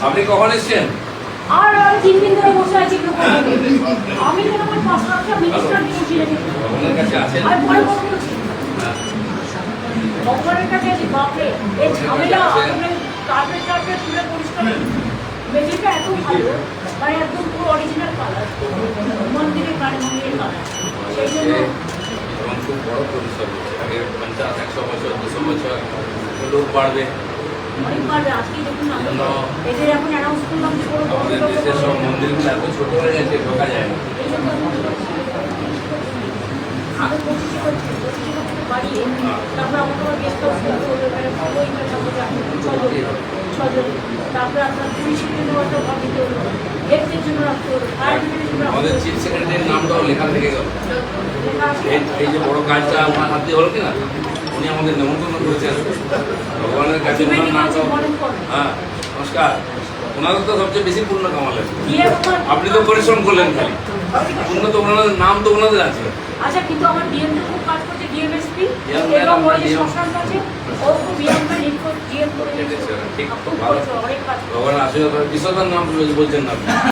আপনি কখন এসছেন? আর 3 দিন ধরে বসে আছি আমি কেন আমার 5 লাখটা মিনিস্টার নিয়ে বসে রেখেছি ভগবানের কাছে আছেন? আর পরে কথা বলছি ভগবানের কাছে আছি বাপরে এই ঝামেলা কার্পেট তুলে পরিষ্কার মেঝেটা এত ভালো মানে একদম পুরো অরিজিনাল কালার মন্দিরের মন্দিরের কালার সেই জন্য এবং খুব বড় পরিসর আগে 50-100 বছর 200 বছর লোক বাড়বে অনেক বাড়বে আজকে দেখুন এদের এখন অ্যানাউন্স করলাম যে কোনো আমাদের দেশের সব মন্দিরগুলো এত ছোট হয়ে গেছে ঢোকা যায় না। আগে 25 বাড়িয়ে তারপর আমাকে আমার গেস্ট হাউস ছজন তারপরে আপনার পুলিশের জন্য একটা ভাবিতে হলো হেলথের জন্য রাখতে হলো ফায়ার ব্রিগেডের জন্য আমাদের চিফ সেক্রেটারির নামটাও লেখা থেকে গেল। এই যে বড় কাজটা আমার হাত দিয়ে হলো কিনা উনি আমাদের নেমন্তন্ন করেছেন ভগবানের কাছে। ওনার নামটাও হ্যাঁ নমস্কার। ওনাদের তো সবচেয়ে বেশি পুণ্য কামালেন, আপনি তো পরিশ্রম করলেন খালি পুণ্য তো ওনাদের নাম তো ওনাদের আছে। আচ্ছা কিন্তু আমার ডিএম তো খুব কাজ করছে ডিএমএসপি এবং ওই যে শ্মশান আছে ও খুব ডিএমটা লিড করে ডিএম করে ঠিক খুব ভালো। ভগবানের আশীর্বাদ। বিশ্বদার নাম বলছেন না আপনি?